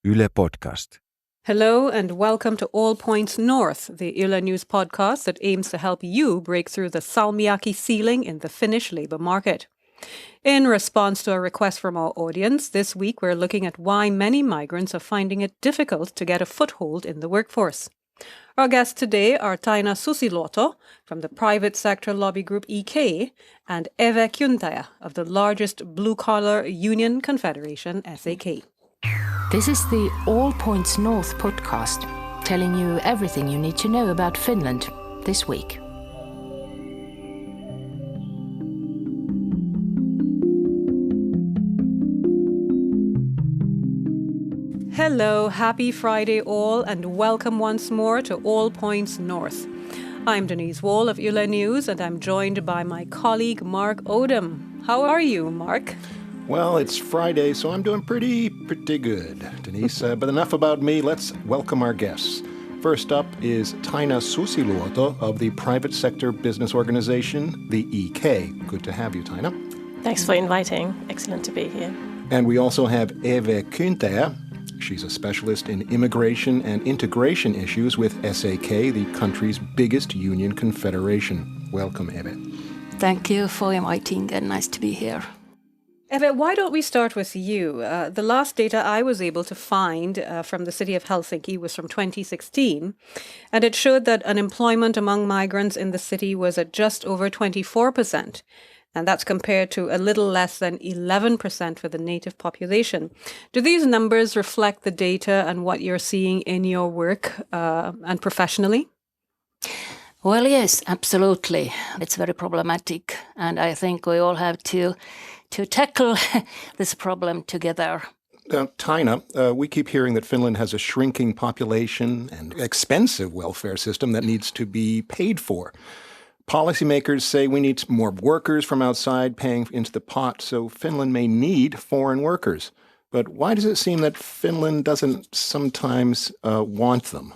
Yle Podcast. Hello and welcome to All Points North, the Yle News podcast that aims to help you break through the salmiakki ceiling in the Finnish labour market. In response to a request from our audience, this week we're looking at why many migrants are finding it difficult to get a foothold in the workforce. Our guests today are Taina Susiluoto from the private sector lobby group EK and Eve Kyntäjä of the largest blue-collar union confederation SAK. This is the All Points North podcast, telling you everything you need to know about Finland this week. Hello, happy Friday all, and welcome once more to All Points North. I'm Denise Wall of Yle News, and I'm joined by my colleague Mark Odom. How are you, Mark? Well, it's Friday, so I'm doing pretty good, Denise. But enough about me. Let's welcome our guests. First up is Taina Susiluoto of the private sector business organization, the EK. Good to have you, Taina. Thanks for inviting. Excellent to be here. And we also have Eve Kyntäjä. She's a specialist in immigration and integration issues with SAK, the country's biggest union confederation. Welcome, Eve. Thank you for inviting, and nice to be here. Eve, why don't we start with you? The last data I was able to find from the city of Helsinki was from 2016, and it showed that unemployment among migrants in the city was at just over 24%, and that's compared to a little less than 11% for the native population. Do these numbers reflect the data and what you're seeing in your work and professionally? Well, yes, absolutely. It's very problematic, and I think we all have to tackle this problem together. Taina, we keep hearing that Finland has a shrinking population and expensive welfare system that needs to be paid for. Policymakers say we need more workers from outside paying into the pot, so Finland may need foreign workers. But why does it seem that Finland doesn't sometimes want them?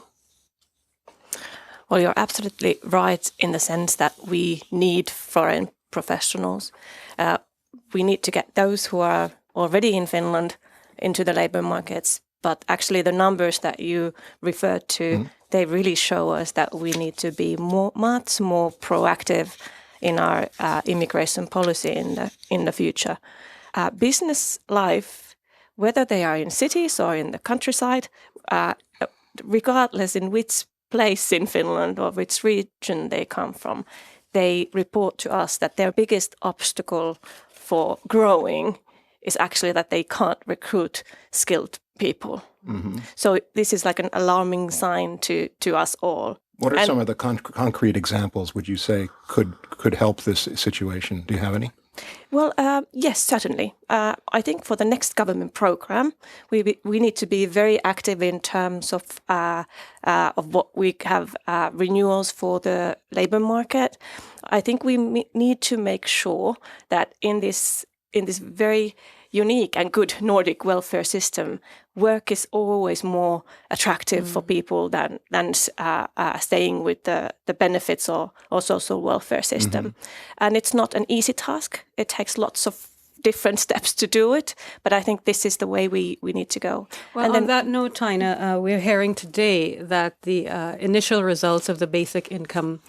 Well, you're absolutely right in the sense that we need foreign professionals. We need to get those who are already in Finland into the labor markets. But actually the numbers that you referred to, they really show us that we need to be much more proactive in our immigration policy in the future. Business life, whether they are in cities or in the countryside, regardless in which place in Finland or which region they come from, they report to us that their biggest obstacle for growing is actually that they can't recruit skilled people. Mm-hmm. So this is like an alarming sign to us all. What are some of the concrete examples, would you say, could help this situation? Do you have any? Well, yes, certainly. I think for the next government program, we need to be very active in terms of what we have renewals for the labor market. I think we need to make sure that in this very unique and good Nordic welfare system, work is always more attractive for people than staying with the benefits or social welfare system. Mm-hmm. And it's not an easy task. It takes lots of different steps to do it, but I think this is the way we need to go. Well, and on that note, Taina, we're hearing today that the initial results of the basic income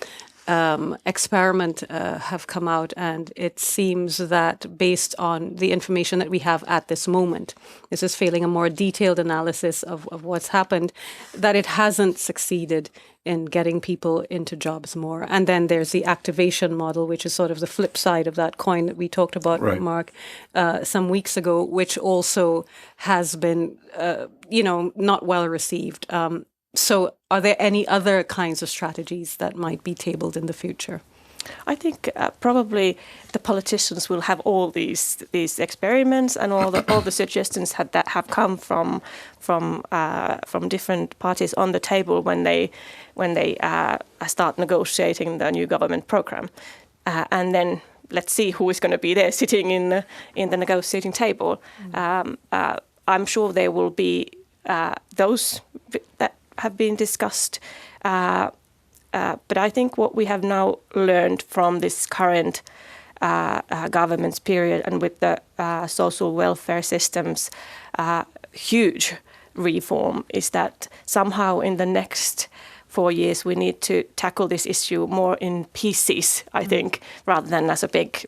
experiment have come out, and it seems that based on the information that we have at this moment, this is failing a more detailed analysis of what's happened, that it hasn't succeeded in getting people into jobs more. And then there's the activation model, which is sort of the flip side of that coin that we talked about, right, Mark, some weeks ago, which also has been, not well received. So are there any other kinds of strategies that might be tabled in the future? I think probably the politicians will have all these experiments and all the suggestions that have come from different parties on the table when they start negotiating the new government program, and then let's see who is going to be there sitting in the negotiating table. I'm sure there will be those that have been discussed. But I think what we have now learned from this current government's period and with the social welfare systems, huge reform is that somehow in the next 4 years we need to tackle this issue more in pieces, I think, rather than as a big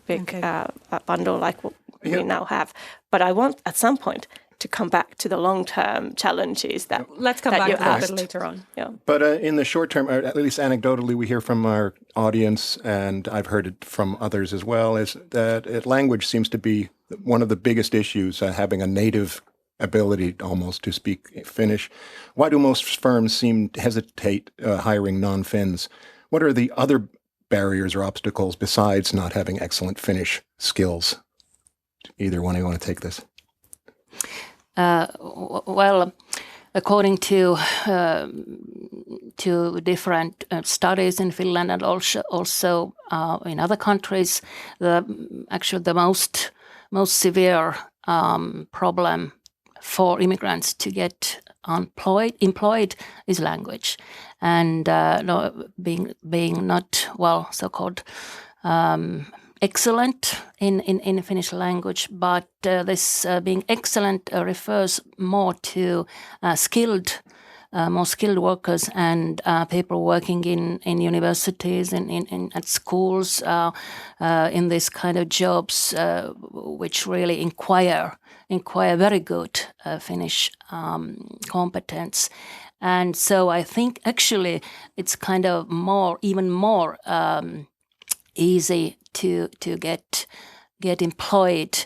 bundle like what we now have. But I want at some point to come back to the long-term challenges that Let's come that back you to that a asked. bit later on. Yeah. But in the short term, or at least anecdotally, we hear from our audience, and I've heard it from others as well, is that language seems to be one of the biggest issues, having a native ability almost to speak Finnish. Why do most firms seem to hesitate hiring non-Finns? What are the other barriers or obstacles besides not having excellent Finnish skills? Either one of you want to take this? Well, according to different studies in Finland and also in other countries, the most severe problem for immigrants to get employed is language, and being not so-called excellent in Finnish language, but this being excellent refers more to more skilled workers and people working in universities, at schools, in this kind of jobs which really inquire very good Finnish competence. And so I think actually it's kind of even more easy to get employed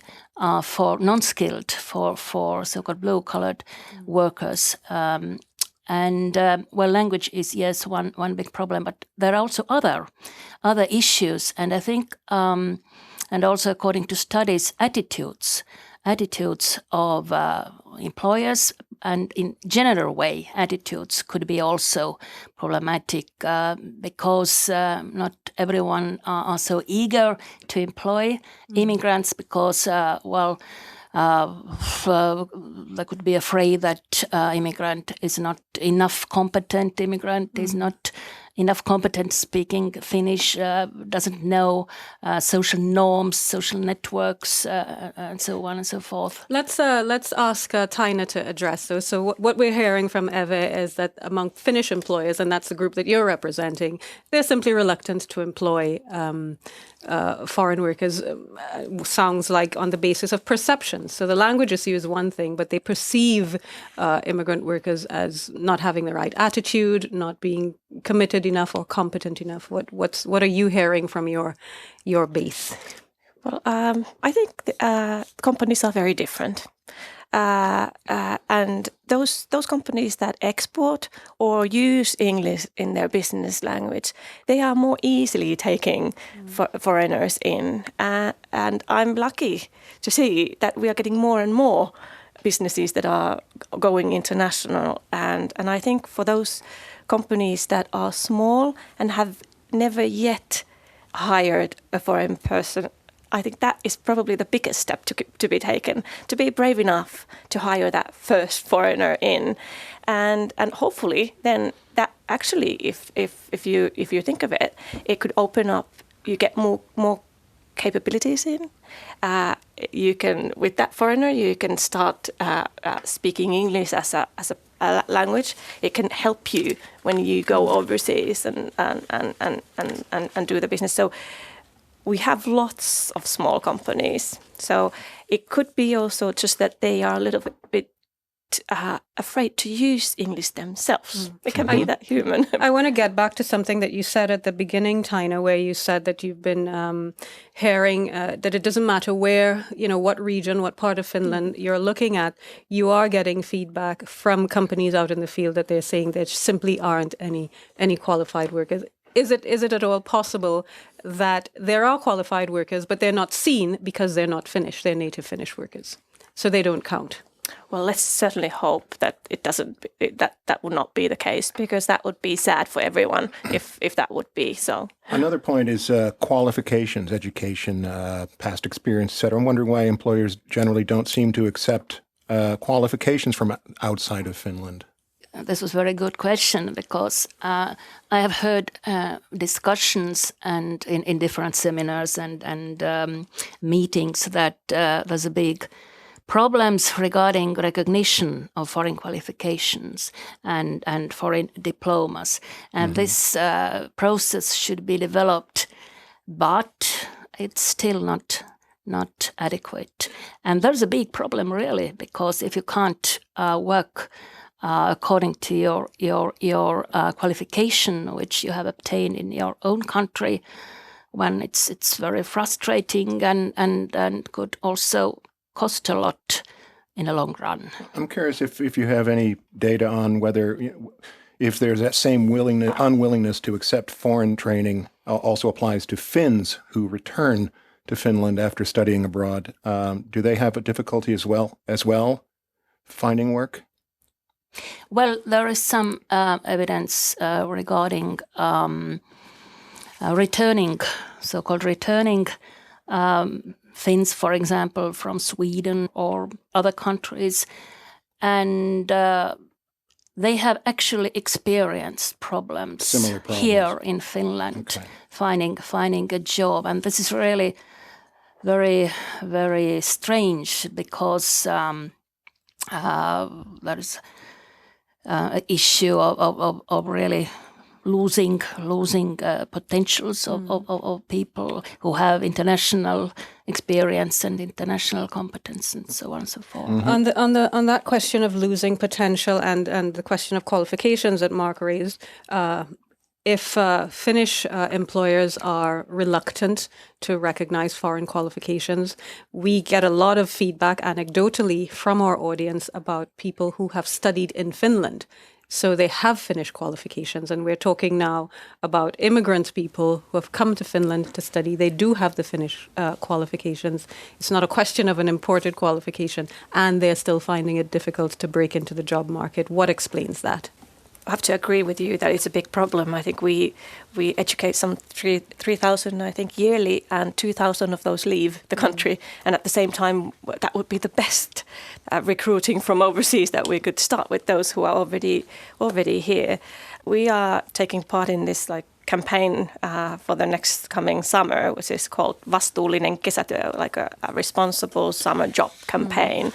for non-skilled, for so-called blue-collar workers. Language is, yes, one big problem, but there are also other issues, and I think, and also according to studies, attitudes of employers, and in general way, attitudes could be also problematic because not everyone are so eager to employ immigrants because, they could be afraid that immigrant is not enough competent, is not enough competent speaking Finnish, doesn't know social norms, social networks, and so on and so forth. Let's ask Taina to address those. So what we're hearing from Eve is that among Finnish employers, and that's the group that you're representing, they're simply reluctant to employ foreign workers. Sounds like on the basis of perception. So the language issue is one thing, but they perceive immigrant workers as not having the right attitude, not being committed enough or competent enough. What are you hearing from your base? Well, I think companies are very different. And those companies that export or use English in their business language, they are more easily taking foreigners in. And I'm lucky to see that we are getting more and more businesses that are going international. And I think for those companies that are small and have never yet hired a foreign person, I think that is probably the biggest step to be taken, to be brave enough to hire that first foreigner in, and hopefully then that actually, if you think of it, it could open up. You get more capabilities in. You can, with that foreigner, you can start speaking English as a language. It can help you when you go overseas and do the business. So we have lots of small companies. So it could be also just that they are a little bit afraid to use English themselves. It can be that human. I want to get back to something that you said at the beginning, Taina, where you said that you've been hearing that it doesn't matter where, what region, what part of Finland you're looking at, you are getting feedback from companies out in the field that they're saying there simply aren't any qualified workers. Is it at all possible that there are qualified workers, but they're not seen because they're not Finnish, they're native Finnish workers, so they don't count? Well, let's certainly hope that it doesn't. That would not be the case, because that would be sad for everyone if that would be so. Another point is qualifications, education, past experience, etc. I'm wondering why employers generally don't seem to accept qualifications from outside of Finland. This was a very good question, because I have heard discussions and in different seminars and meetings that there's a big problems regarding recognition of foreign qualifications and foreign diplomas. And this process should be developed, but it's still not adequate. And there's a big problem, really, because if you can't work according to your qualification, which you have obtained in your own country, when it's very frustrating and could also cost a lot in the long run. I'm curious if you have any data on whether, if there's that same unwillingness to accept foreign training also applies to Finns who return to Finland after studying abroad. Do they have a difficulty as well finding work? Well, there is some evidence regarding so-called returning Finns, for example, from Sweden or other countries, and they have actually experienced problems here in Finland, finding a job, and this is really very, very strange because there is an issue of really losing potentials of people who have international experience and international competence and so on and so forth. On that question of losing potential and the question of qualifications that Mark raised, if Finnish employers are reluctant to recognize foreign qualifications, we get a lot of feedback anecdotally from our audience about people who have studied in Finland. So they have Finnish qualifications, and we're talking now about immigrant people who have come to Finland to study. They do have the Finnish qualifications. It's not a question of an imported qualification, and they're still finding it difficult to break into the job market. What explains that? I have to agree with you that it's a big problem. I think we educate some 3,000, I think, yearly, and 2,000 of those leave the country. And at the same time, that would be the best recruiting from overseas, that we could start with those who are already here. We are taking part in this campaign for the next coming summer, which is called Vastuullinen kesätyö, like a responsible summer job campaign.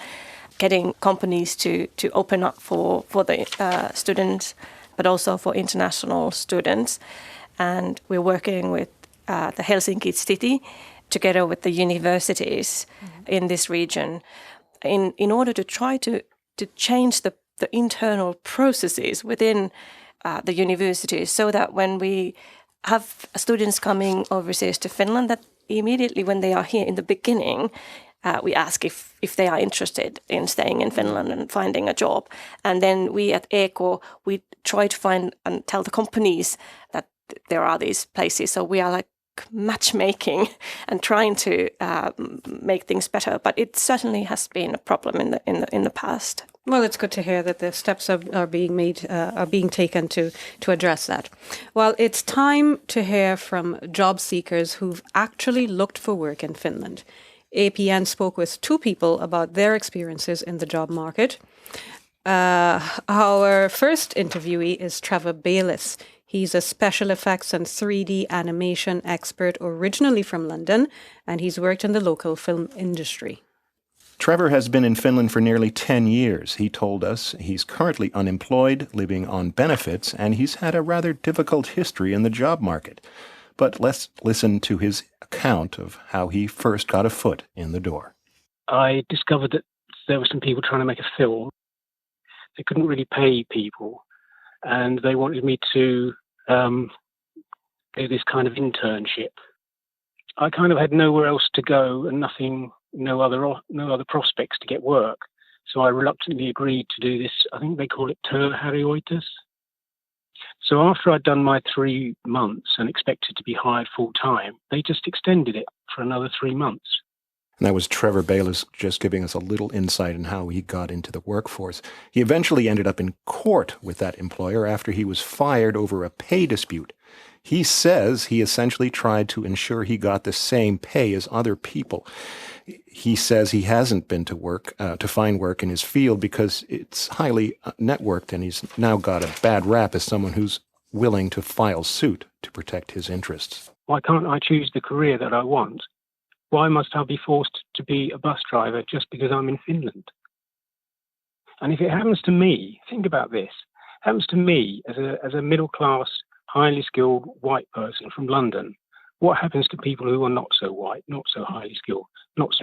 Getting companies to open up for the students, but also for international students. And we're working with the Helsinki city together with the universities in this region in order to try to change the internal processes within the universities, so that when we have students coming overseas to Finland, that immediately when they are here in the beginning, we ask if they are interested in staying in Finland and finding a job. And then we at EKO, we try to find and tell the companies that there are these places. So we are matchmaking and trying to make things better. But it certainly has been a problem in the past. Well, it's good to hear that the steps are being taken to address that. Well, it's time to hear from job seekers who've actually looked for work in Finland. APN spoke with two people about their experiences in the job market. Our first interviewee is Trevor Bayliss. He's a special effects and 3D animation expert originally from London, and he's worked in the local film industry. Trevor has been in Finland for nearly 10 years. He told us he's currently unemployed, living on benefits, and he's had a rather difficult history in the job market. But let's listen to his account of how he first got a foot in the door. I discovered that there were some people trying to make a film. They couldn't really pay people, and they wanted me to do this kind of internship. I kind of had nowhere else to go and no other prospects to get work. So I reluctantly agreed to do this. I think they call it työharjoitus. So after I'd done my 3 months and expected to be hired full time, they just extended it for another 3 months. And that was Trevor Bayliss just giving us a little insight on how he got into the workforce. He eventually ended up in court with that employer after he was fired over a pay dispute. He says he essentially tried to ensure he got the same pay as other people. He says he hasn't been to find work in his field because it's highly networked, and he's now got a bad rap as someone who's willing to file suit to protect his interests. Why can't I choose the career that I want? Why must I be forced to be a bus driver just because I'm in Finland. And if it happens to me, think about this, happens to me as a middle-class, highly skilled white person from London, what happens to people who are not so white, not so highly skilled, not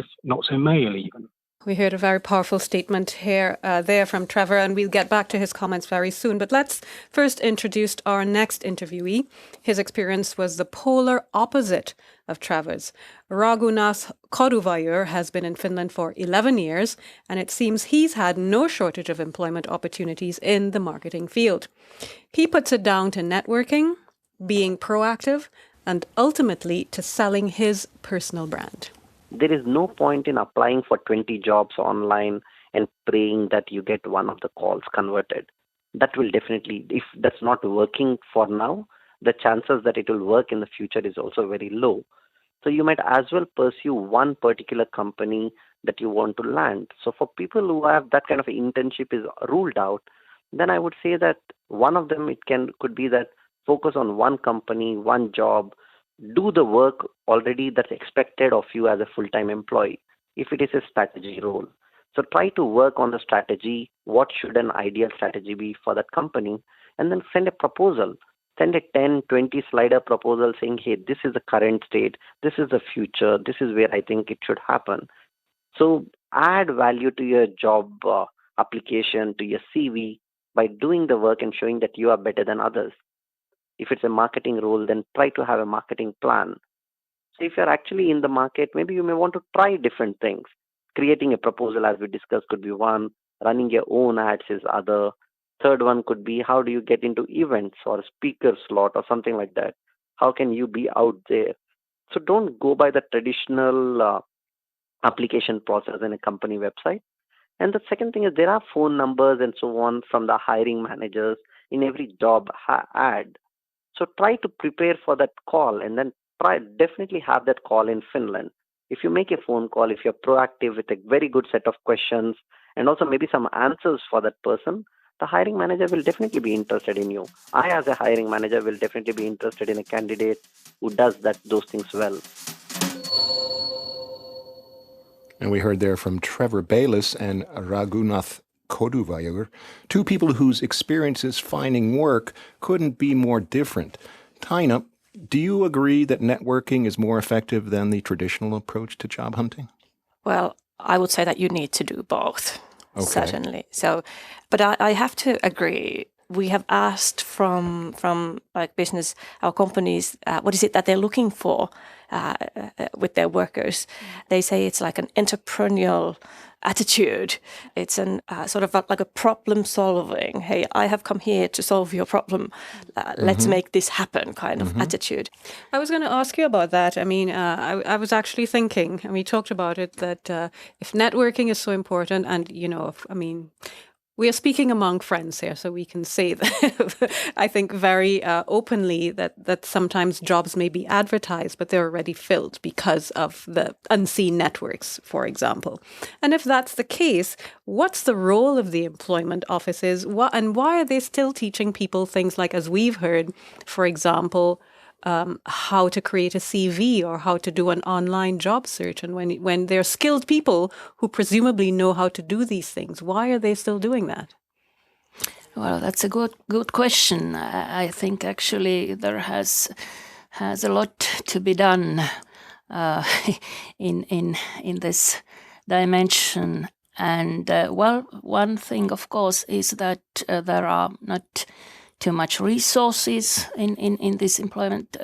so male even? We heard a very powerful statement there from Trevor, and we'll get back to his comments very soon. But let's first introduce our next interviewee. His experience was the polar opposite of Trevor's. Raghunath Koduvayur has been in Finland for 11 years, and it seems he's had no shortage of employment opportunities in the marketing field. He puts it down to networking, being proactive, and ultimately to selling his personal brand. There is no point in applying for 20 jobs online and praying that you get one of the calls converted. That will definitely, if that's not working for now, the chances that it will work in the future is also very low. So you might as well pursue one particular company that you want to land. So for people who have that kind of internship is ruled out, then I would say that one of them could be that focus on one company, one job, do the work already that's expected of you as a full-time employee, if it is a strategy role. So try to work on the strategy. What should an ideal strategy be for that company? And then send a proposal. Send a 10, 20 slider proposal saying, hey, this is the current state. This is the future. This is where I think it should happen. So add value to your job application, to your CV by doing the work and showing that you are better than others. If it's a marketing role, then try to have a marketing plan. So if you're actually in the market, maybe you may want to try different things. Creating a proposal, as we discussed, could be one. Running your own ads is other. Third one could be, how do you get into events or a speaker slot or something like that? How can you be out there? So don't go by the traditional application process in a company website. And the second thing is there are phone numbers and so on from the hiring managers in every job ad. So try to prepare for that call and then definitely have that call in Finland. If you make a phone call, if you're proactive with a very good set of questions and also maybe some answers for that person, the hiring manager will definitely be interested in you. I, as a hiring manager, will definitely be interested in a candidate who does those things well. And we heard there from Trevor Bayliss and Raghunath Koduvayur, two people whose experiences finding work couldn't be more different. Taina, do you agree that networking is more effective than the traditional approach to job hunting? Well, I would say that you need to do both, certainly. So, but I have to agree. We have asked from like business, our companies, what is it that they're looking for with their workers? They say it's like an entrepreneurial attitude. It's an sort of like a problem solving. Hey, I have come here to solve your problem. Let's make this happen kind of attitude. I was going to ask you about that. I mean, I was actually thinking, and we talked about it, that if networking is so important and, we are speaking among friends here, so we can say that I think very openly that sometimes jobs may be advertised, but they're already filled because of the unseen networks, for example. And if that's the case, what's the role of the employment offices? And why are they still teaching people things like, as we've heard, for example, how to create a CV or how to do an online job search? And when they're skilled people who presumably know how to do these things, why are they still doing that? Well, that's a good question. I think actually there has a lot to be done in this dimension. And one thing, of course, is that there are not too much resources in these employment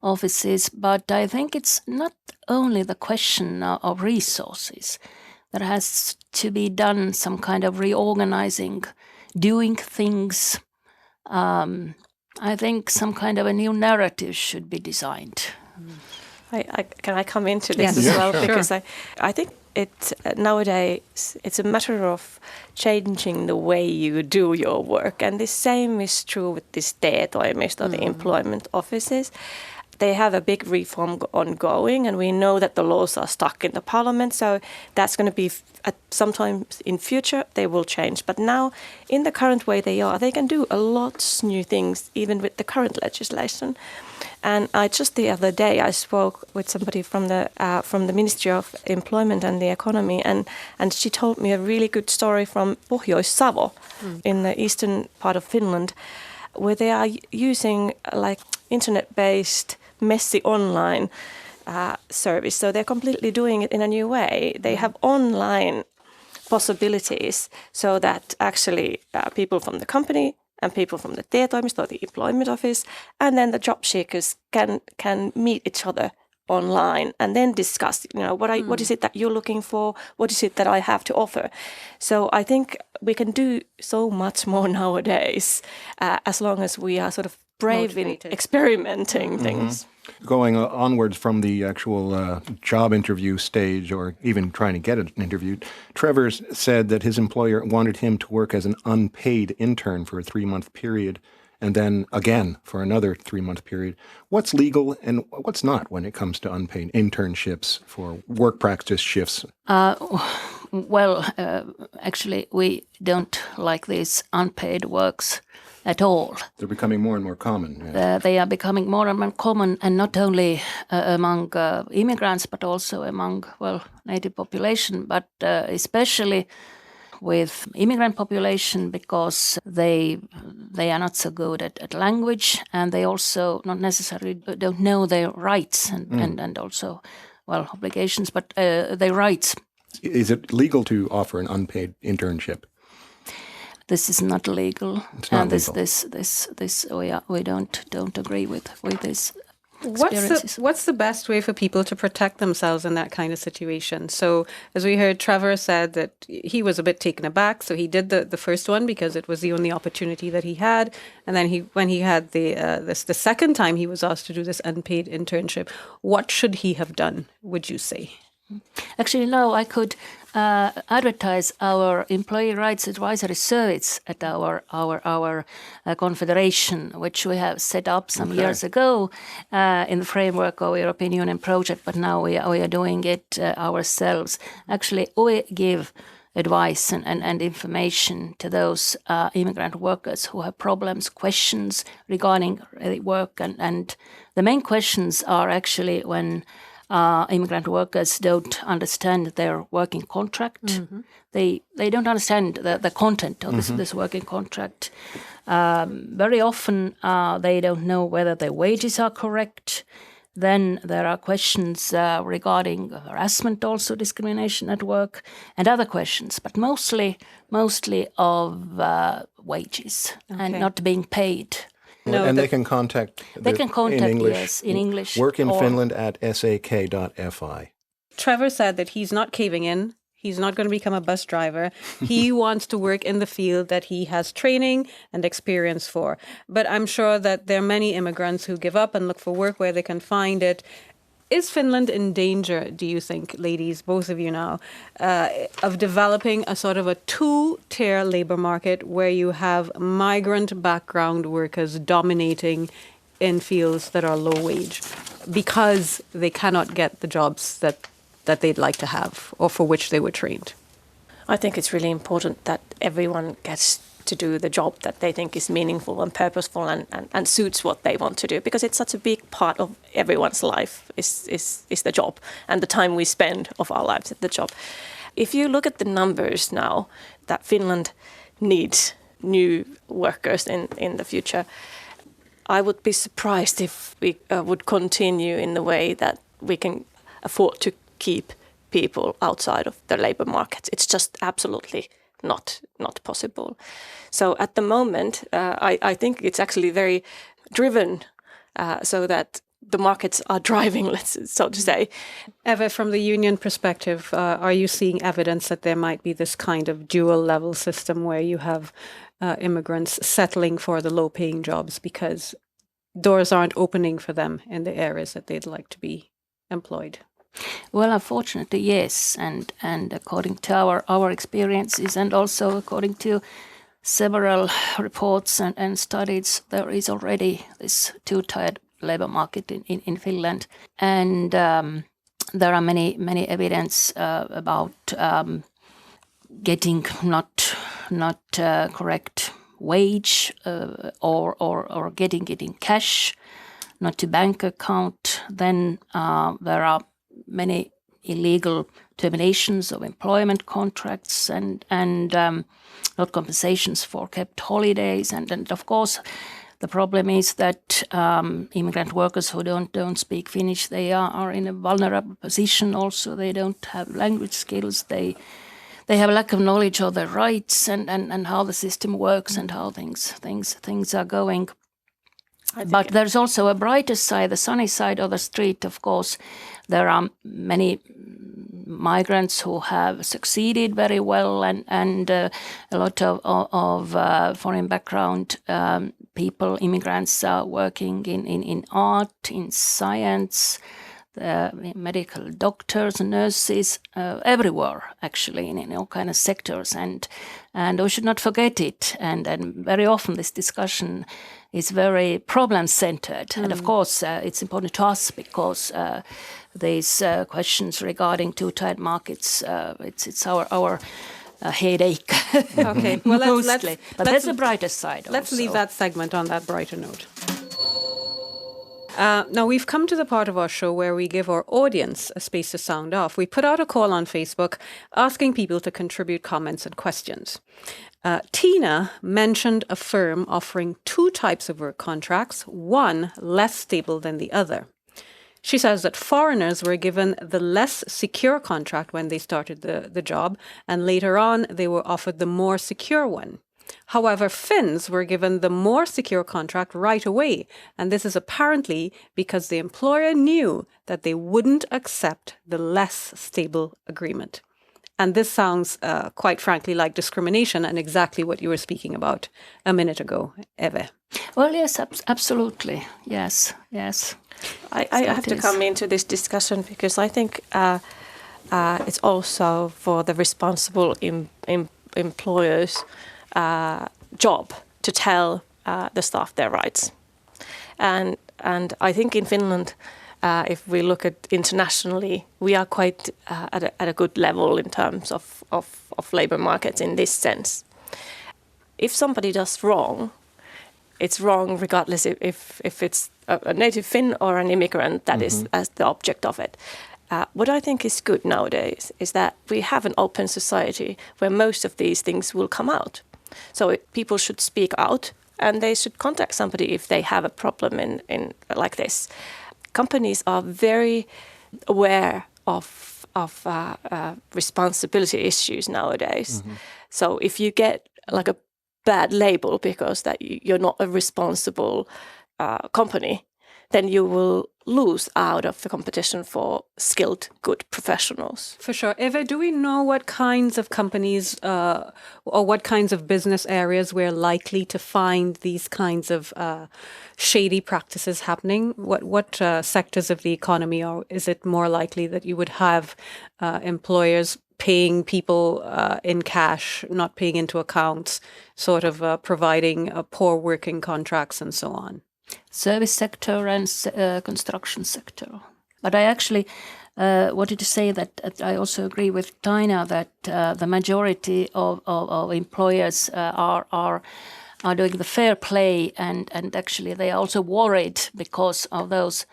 offices, but I think it's not only the question of resources. There has to be done some kind of reorganizing, doing things. I think some kind of a new narrative should be designed. Can I come into this as well? Sure. Because I think nowadays it's a matter of changing the way you do your work, and the same is true with this TE-toimisto, the employment offices. they have a big reform ongoing, and we know that the laws are stuck in the parliament. So that's going to be sometimes in future they will change. But now, in the current way they can do a lot of new things, even with the current legislation. And just the other day I spoke with somebody from the Ministry of Employment and the Economy, and she told me a really good story from Pohjois-Savo in the eastern part of Finland, where they are using like internet-based messy online service. So they're completely doing it in a new way. They have online possibilities so that actually people from the company and people from the TE-toimisto, the employment office, and then the job seekers can meet each other online and then discuss, what is it that you're looking for? What is it that I have to offer? So I think we can do so much more nowadays as long as we are sort of brave in experimenting things. Going onwards from the actual job interview stage, or even trying to get an interview, Trevor said that his employer wanted him to work as an unpaid intern for a 3-month period, and then again for another 3-month period. What's legal and what's not when it comes to unpaid internships for work practice shifts? Actually, we don't like these unpaid works at all. They're becoming more and more common. Yeah. They are becoming more and more common, and not only among immigrants, but also among, native population, but especially with immigrant population, because they are not so good at language, and they also not necessarily don't know their rights and also, obligations, but their rights. Is it legal to offer an unpaid internship? This is not legal. It's not and legal. This we don't agree with this. What's the best way for people to protect themselves in that kind of situation? So, as we heard, Trevor said that he was a bit taken aback, so he did the first one because it was the only opportunity that he had. And then when he had the second time he was asked to do this unpaid internship, what should he have done, would you say? Actually, no, I could advertise our employee rights advisory service at our confederation, which we have set up some years ago in the framework of European Union project, but now we are doing it ourselves. Actually, we give advice and information to those immigrant workers who have problems, questions regarding work, and the main questions are actually when immigrant workers don't understand their working contract. Mm-hmm. They don't understand the content of this working contract. Very often they don't know whether their wages are correct. Then there are questions regarding harassment, also discrimination at work, and other questions, but mostly of wages and not being paid. No, and they can contact in English, yes, in English. Work in Finland at sak.fi. Trevor said that he's not caving in. He's not going to become a bus driver. He wants to work in the field that he has training and experience for. But I'm sure that there are many immigrants who give up and look for work where they can find it. Is Finland in danger, do you think, ladies, both of you now, of developing a sort of a two-tier labor market where you have migrant background workers dominating in fields that are low wage because they cannot get the jobs that they'd like to have or for which they were trained? I think it's really important that everyone gets to do the job that they think is meaningful and purposeful and suits what they want to do, because it's such a big part of everyone's life is the job and the time we spend of our lives at the job. If you look at the numbers now that Finland needs new workers in the future, I would be surprised if we would continue in the way that we can afford to keep people outside of the labor market. It's just absolutely not possible. So at the moment, I think it's actually very driven so that the markets are driving, so to say. Eva, from the union perspective, are you seeing evidence that there might be this kind of dual level system where you have immigrants settling for the low paying jobs because doors aren't opening for them in the areas that they'd like to be employed? Well, unfortunately, yes, and according to our experiences, and also according to several reports and studies, there is already this two-tiered labor market in Finland. And there are many evidence about getting not correct wage or getting cash, not to bank account. Then there are many illegal terminations of employment contracts and not compensations for kept holidays. And of course, the problem is that immigrant workers who don't speak Finnish, they are in a vulnerable position also. They don't have language skills. They have a lack of knowledge of their rights and how the system works and how things are going. But there's also a brighter side, the sunny side of the street, of course. There are many migrants who have succeeded very well and a lot of foreign background people, immigrants are working in art, in science, medical doctors, nurses, everywhere actually in all kind of sectors, and we should not forget it. And very often this discussion is very problem-centered, and of course it's important to us because these questions regarding two-tied markets, it's our headache. Okay, well mostly. But there's a brighter side. Let's also. leave that segment on that brighter note. Now, we've come to the part of our show where we give our audience a space to sound off. We put out a call on Facebook asking people to contribute comments and questions. Tina mentioned a firm offering two types of work contracts, one less stable than the other. She says that foreigners were given the less secure contract when they started the job, and later on they were offered the more secure one. However, Finns were given the more secure contract right away, and this is apparently because the employer knew that they wouldn't accept the less stable agreement. And this sounds, quite frankly, like discrimination and exactly what you were speaking about a minute ago, Eve. Well, yes, absolutely. Yes. I have to come into this discussion because I think it's also for the responsible employers' job to tell the staff their rights. And I think in Finland, if we look at internationally, we are quite at a good level in terms of labor markets in this sense. If somebody does wrong, it's wrong regardless if it's a native Finn or an immigrant that is as the object of it. What I think is good nowadays is that we have an open society where most of these things will come out. So people should speak out and they should contact somebody if they have a problem in like this. Companies are very aware of responsibility issues nowadays. So if you get like a bad label because that you're not a responsible company, then you will lose out of the competition for skilled, good professionals. For sure. Eva, do we know what kinds of companies or what kinds of business areas we're likely to find these kinds of shady practices happening? What sectors of the economy, or is it more likely that you would have employers paying people in cash, not paying into accounts, sort of providing poor working contracts and so on? Service sector and construction sector. But I actually wanted to say that I also agree with Tina that the majority of employers are doing the fair play, and actually they are also worried because of those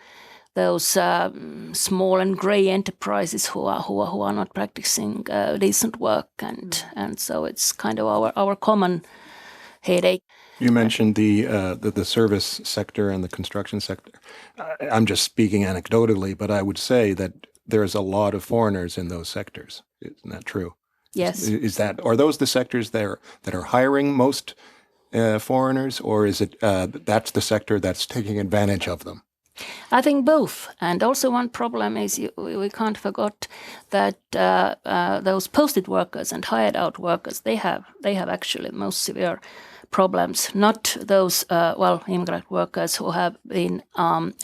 small and grey enterprises who are not practicing decent work, and so it's kind of our common headache. You mentioned the service sector and the construction sector. I'm just speaking anecdotally, but I would say that there's a lot of foreigners in those sectors. Isn't that true? Yes. Are those the sectors that are hiring most foreigners, or is it that's the sector that's taking advantage of them? I think both. And also one problem is we can't forget that those posted workers and hired out workers, they have actually the most severe problems, not those immigrant workers who have been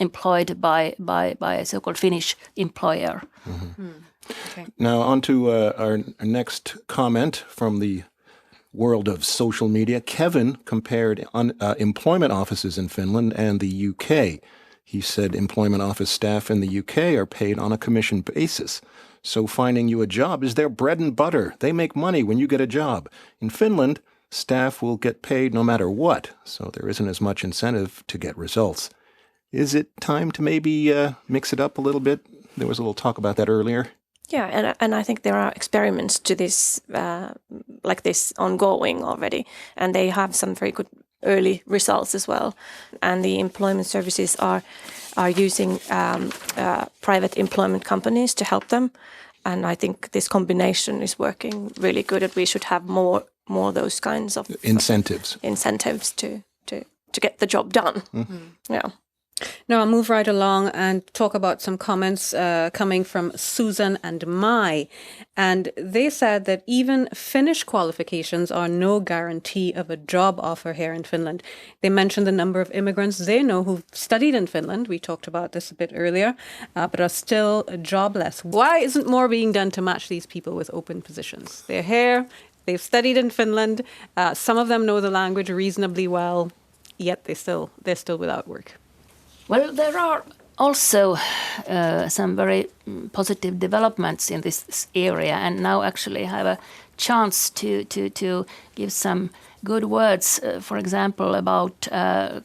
employed by a so-called Finnish employer. Okay. Now on to our next comment from the world of social media. Kevin compared employment offices in Finland and the UK. He said employment office staff in the UK are paid on a commission basis. So finding you a job is their bread and butter. They make money when you get a job. In Finland, staff will get paid no matter what, so there isn't as much incentive to get results. Is it time to maybe mix it up a little bit? There was a little talk about that earlier. Yeah, and I think there are experiments to this, like this, ongoing already, and they have some very good early results as well. And the employment services are using private employment companies to help them, and I think this combination is working really good. And we should have more those kinds of incentives to get the job done. Mm-hmm. Yeah. Now I'll move right along and talk about some comments coming from Susan and Mai. And they said that even Finnish qualifications are no guarantee of a job offer here in Finland. They mentioned the number of immigrants they know who've studied in Finland. We talked about this a bit earlier, but are still jobless. Why isn't more being done to match these people with open positions? They're here, they've studied in Finland, some of them know the language reasonably well, yet they're still without work. Well, there are also some very positive developments in this area, and now actually have a chance to give some good words, for example, about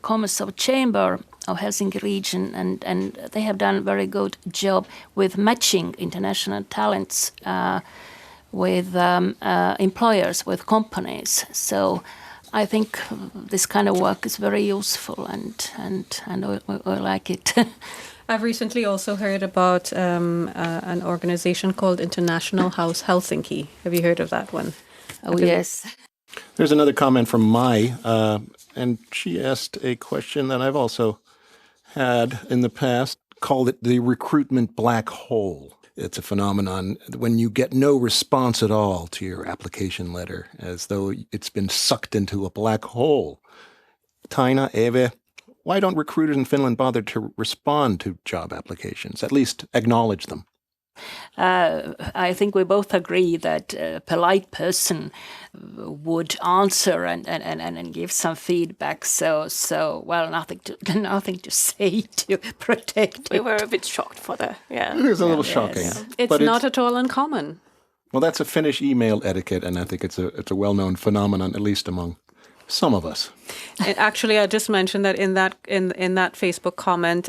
Commerce Chamber of Helsinki region, and they have done a very good job with matching international talents with employers, with companies. So I think this kind of work is very useful, and I like it. I've recently also heard about an organization called International House Helsinki. Have you heard of that one? Oh, yes. There's another comment from Mai, and she asked a question that I've also had in the past, called it the recruitment black hole. It's a phenomenon when you get no response at all to your application letter, as though it's been sucked into a black hole. Taina, Eve, why don't recruiters in Finland bother to respond to job applications, at least acknowledge them? I think we both agree that a polite person would answer and give some feedback. So well, nothing to say to protect. We were a bit shocked for the It was a little shocking. Yes. It's not at all uncommon. Well, that's a Finnish email etiquette, and I think it's a well-known phenomenon, at least among some of us. And actually, I just mentioned that in that Facebook comment,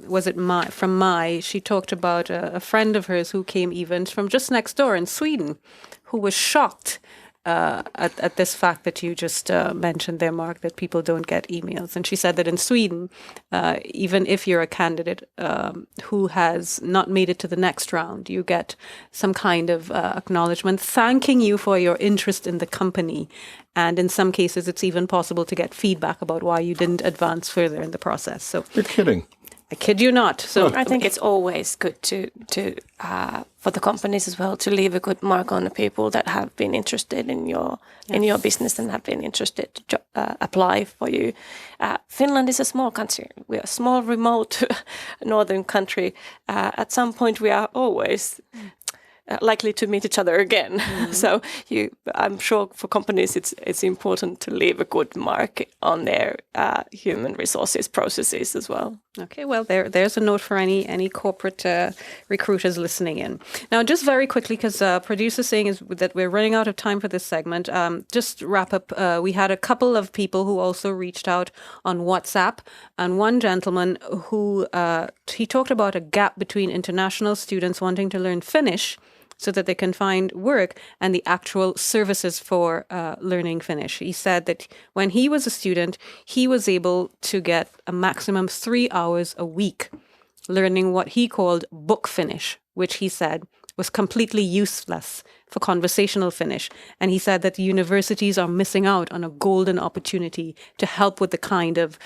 was it from Mai? She talked about a friend of hers who came even from just next door in Sweden, who was shocked at this fact that you just mentioned there, Mark, that people don't get emails. And she said that in Sweden, even if you're a candidate who has not made it to the next round, you get some kind of acknowledgement thanking you for your interest in the company. And in some cases, it's even possible to get feedback about why you didn't advance further in the process. So you're kidding. I kid you not. So I think it's always good to for the companies as well to leave a good mark on the people that have been interested in your business and have been interested to apply for you. Finland is a small country. We are a small, remote northern country. At some point, we are always likely to meet each other again. Mm-hmm. So I'm sure for companies it's important to leave a good mark on their human resources processes as well. Okay, well, there's a note for any corporate recruiters listening in. Now, just very quickly, because producer's saying is that we're running out of time for this segment, just wrap up. We had a couple of people who also reached out on WhatsApp, and one gentleman who he talked about a gap between international students wanting to learn Finnish so that they can find work and the actual services for learning Finnish. He said that when he was a student, he was able to get a maximum 3 hours a week learning what he called book Finnish, which he said was completely useless for conversational Finnish. And he said that the universities are missing out on a golden opportunity to help with the kind of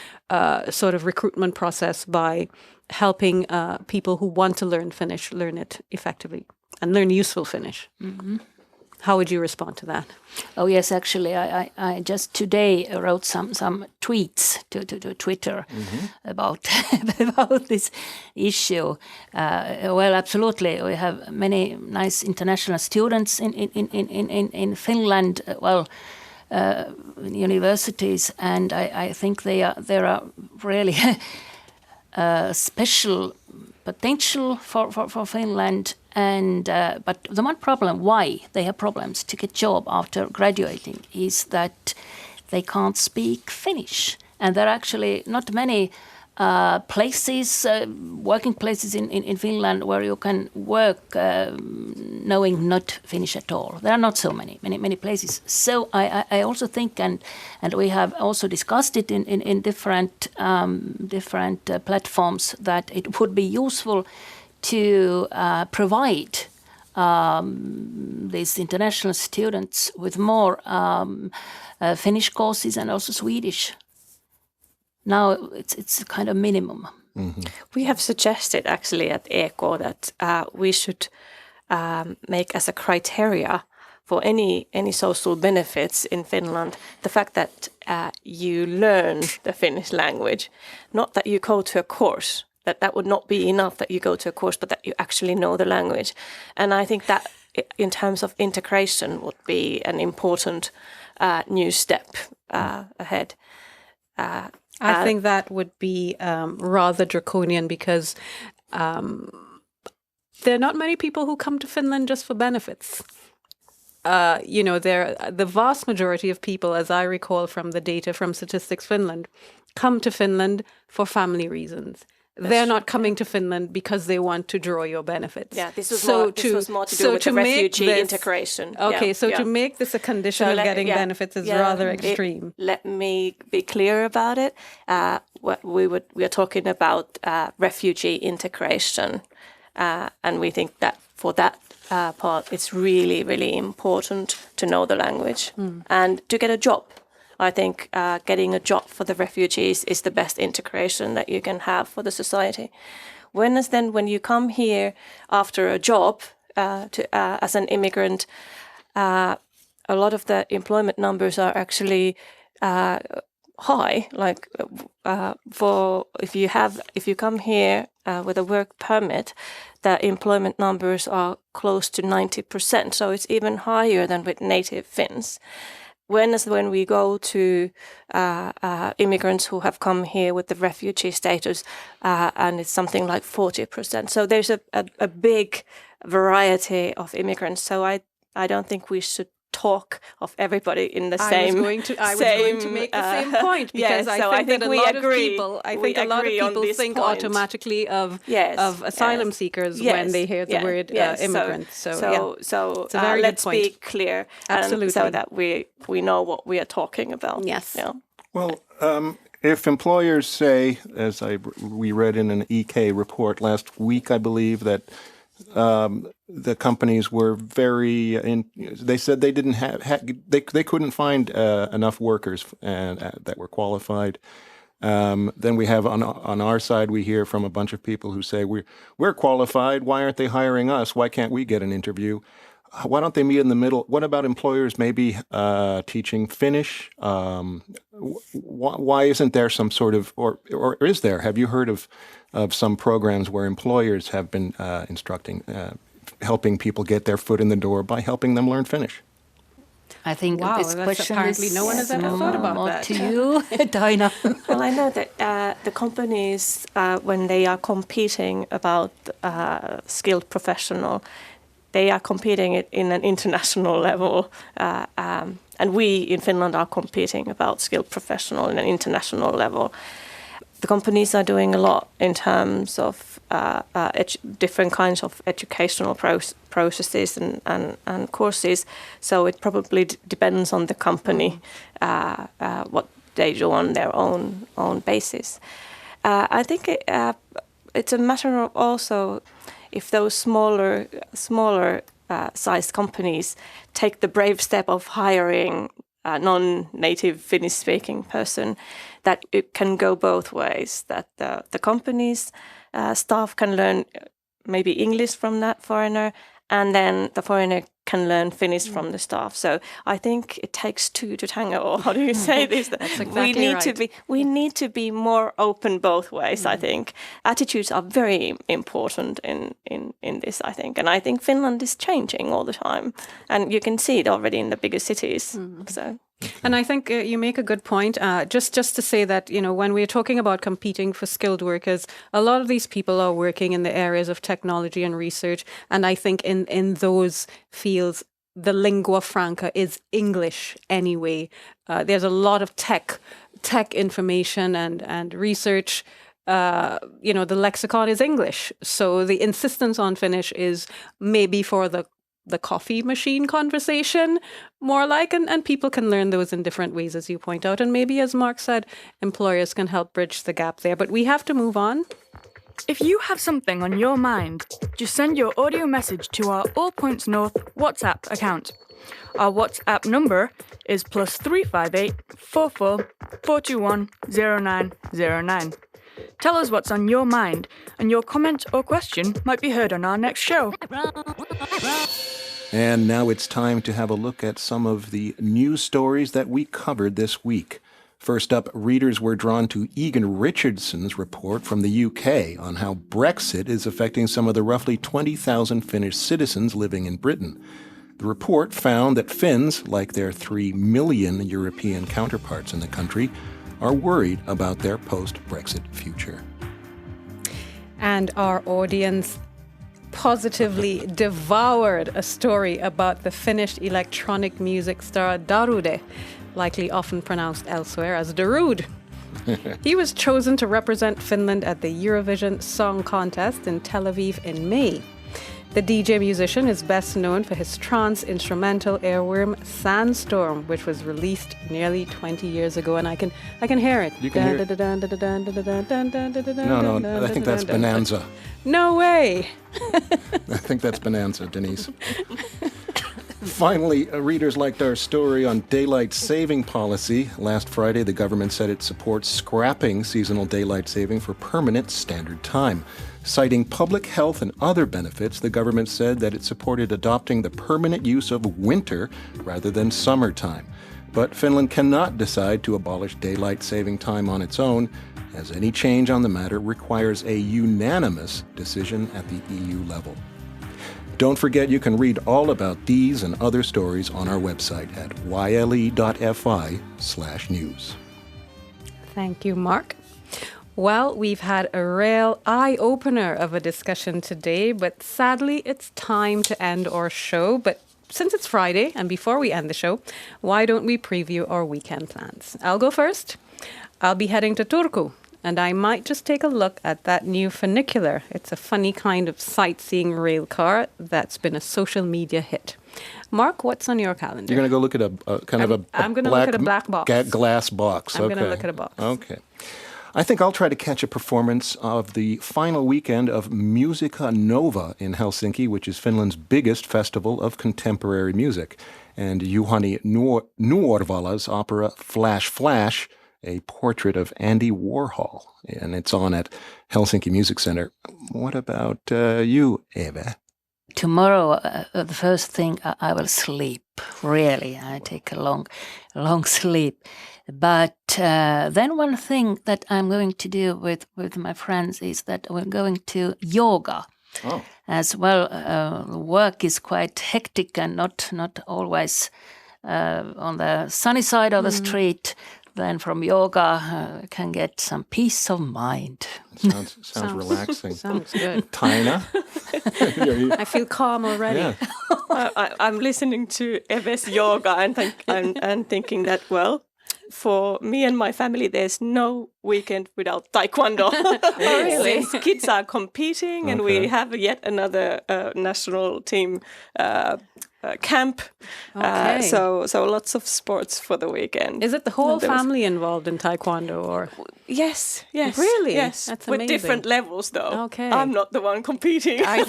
sort of recruitment process by helping people who want to learn Finnish learn it effectively and learn useful Finnish. Mm-hmm. How would you respond to that? Oh yes, actually, I just today wrote some tweets to Twitter about this issue. Well, absolutely, we have many nice international students in Finland. Universities, and I think there are really special potential for Finland, and but the one problem why they have problems to get job after graduating is that they can't speak Finnish, and there are actually not many places, working places in Finland where you can work knowing not Finnish at all. There are not so many places. So I also think, and we have also discussed it in different platforms, that it would be useful to provide these international students with more Finnish courses and also Swedish. Now it's kind of minimum. Mm-hmm. We have suggested actually at ECO that we should make as a criteria for any social benefits in Finland the fact that you learn the Finnish language, not that you go to a course. That would not be enough that you go to a course, but that you actually know the language. And I think that in terms of integration would be an important new step ahead. I think that would be rather draconian because there are not many people who come to Finland just for benefits. The vast majority of people, as I recall from the data from Statistics Finland, come to Finland for family reasons. They're not coming to Finland because they want to draw your benefits. Yeah, this was more to do with the refugee integration. Okay, to make this a condition of getting benefits is rather extreme. Let me be clear about it. We are talking about refugee integration, and we think that for that part, it's really, really important to know the language and to get a job. I think getting a job for the refugees is the best integration that you can have for the society. When you come here after a job as an immigrant, a lot of the employment numbers are actually high. Like if you come here with a work permit, the employment numbers are close to 90%. So it's even higher than with native Finns. When we go to immigrants who have come here with the refugee status, and it's something like 40%. So there's a big variety of immigrants. So I don't think we should talk of everybody in the same. I was going to make the same point because I think a lot of people think automatically of asylum seekers when they hear the word immigrant. Let's be clear, absolutely, so that we know what we are talking about. Yes. Yeah. Well, if employers say, as we read in an EK report last week, I believe that. The companies were they said they didn't they couldn't find enough workers that were qualified. Then we have on our side, we hear from a bunch of people who say we're qualified. Why aren't they hiring us? Why can't we get an interview? Why don't they meet in the middle? What about employers maybe teaching Finnish? Why isn't there some sort of, or is there? Have you heard of some programs where employers have been instructing, helping people get their foot in the door by helping them learn Finnish? I think this question apparently no one has ever thought about that. To you, Taina. Well, I know that the companies, when they are competing about skilled professional, they are competing it in an international level, and we in Finland are competing about skilled professional in an international level. The companies are doing a lot in terms of different kinds of educational processes and courses. So it probably depends on the company what they do on their own basis. I think it's a matter of also if those smaller sized companies take the brave step of hiring a non-native Finnish-speaking person, that it can go both ways, that the company's staff can learn maybe English from that foreigner, and then the foreigner can learn Finnish from the staff. So I think it takes two to tango, or how do you say this? That's exactly we need to be more open both ways, I think. Attitudes are very important in this, I think. And I think Finland is changing all the time. And you can see it already in the bigger cities. So And I think you make a good point. Just to say that, when we're talking about competing for skilled workers, a lot of these people are working in the areas of technology and research. And I think in those fields, the lingua franca is English anyway. There's a lot of tech information and research. The lexicon is English. So the insistence on Finnish is maybe for the coffee machine conversation, more like, and people can learn those in different ways, as you point out. And maybe, as Mark said, employers can help bridge the gap there. But we have to move on. If you have something on your mind, just send your audio message to our All Points North WhatsApp account. Our WhatsApp number is +358 44 421 0909. Tell us what's on your mind, and your comment or question might be heard on our next show. And now it's time to have a look at some of the news stories that we covered this week. First up, readers were drawn to Egan Richardson's report from the UK on how Brexit is affecting some of the roughly 20,000 Finnish citizens living in Britain. The report found that Finns, like their 3 million European counterparts in the country, are worried about their post-Brexit future. And our audience positively devoured a story about the Finnish electronic music star Darude, likely often pronounced elsewhere as Darude. He was chosen to represent Finland at the Eurovision Song Contest in Tel Aviv in May. The DJ musician is best known for his trance instrumental earworm Sandstorm, which was released nearly 20 years ago, and I can hear it. You can hear it? No, I think that's Bonanza. No way! I think that's Bonanza, Denise. Finally, readers liked our story on daylight saving policy. Last Friday, the government said it supports scrapping seasonal daylight saving for permanent standard time. Citing public health and other benefits, the government said that it supported adopting the permanent use of winter rather than summertime. But Finland cannot decide to abolish daylight saving time on its own, as any change on the matter requires a unanimous decision at the EU level. Don't forget you can read all about these and other stories on our website at yle.fi/news. Thank you, Mark. Well, we've had a real eye-opener of a discussion today, but sadly it's time to end our show. But since it's Friday, and before we end the show, why don't we preview our weekend plans? I'll go first. I'll be heading to Turku, and I might just take a look at that new funicular. It's a funny kind of sightseeing rail car that's been a social media hit. Mark, what's on your calendar? You're going to go look at I'm going to look at a black box. Glass box. I'm going to look at a box. Okay. I think I'll try to catch a performance of the final weekend of Musica Nova in Helsinki, which is Finland's biggest festival of contemporary music, and Juhani Nuorvala's opera Flash Flash, a portrait of Andy Warhol, and it's on at Helsinki Music Center. What about you, Eve? Tomorrow, the first thing, I will sleep. Really, I take a long sleep. But then one thing that I'm going to do with my friends is that we're going to yoga. Oh. As well. Work is quite hectic and not always on the sunny side of the street. Then from yoga, can get some peace of mind. Sounds relaxing. Sounds good. Taina? I feel calm already. Yeah. I'm listening to Eve's yoga and thinking that, well, for me and my family, there's no weekend without taekwondo. Really? Since kids are competing and we have yet another national team camp. Okay. So lots of sports for the weekend. Is it the whole family involved in taekwondo, or? Yes. Really? Yes. That's with amazing. different levels, though. Okay. I'm not the one competing. I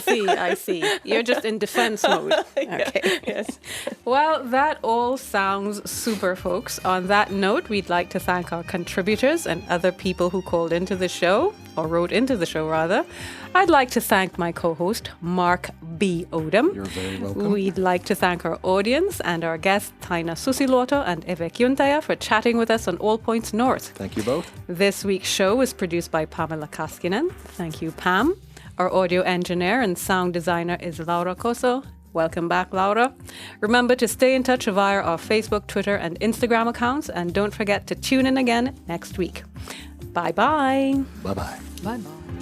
see. You're just in defense mode. Okay. Yes. Well, that all sounds super, folks. On that note, we'd like to thank our contributors and other people who called into the show, or wrote into the show, rather. I'd like to thank my co-host, Mark B. Odom. You're very welcome. We'd like to thank our audience and our guests, Taina Susiluoto and Eve Kyuntaja, for chatting with us on All Points North. Thank you both. This week's show was produced by Pamela Kaskinen. Thank you, Pam. Our audio engineer and sound designer is Laura Koso. Welcome back, Laura. Remember to stay in touch via our Facebook, Twitter, and Instagram accounts, and don't forget to tune in again next week. Bye-bye. Bye-bye. Bye-bye.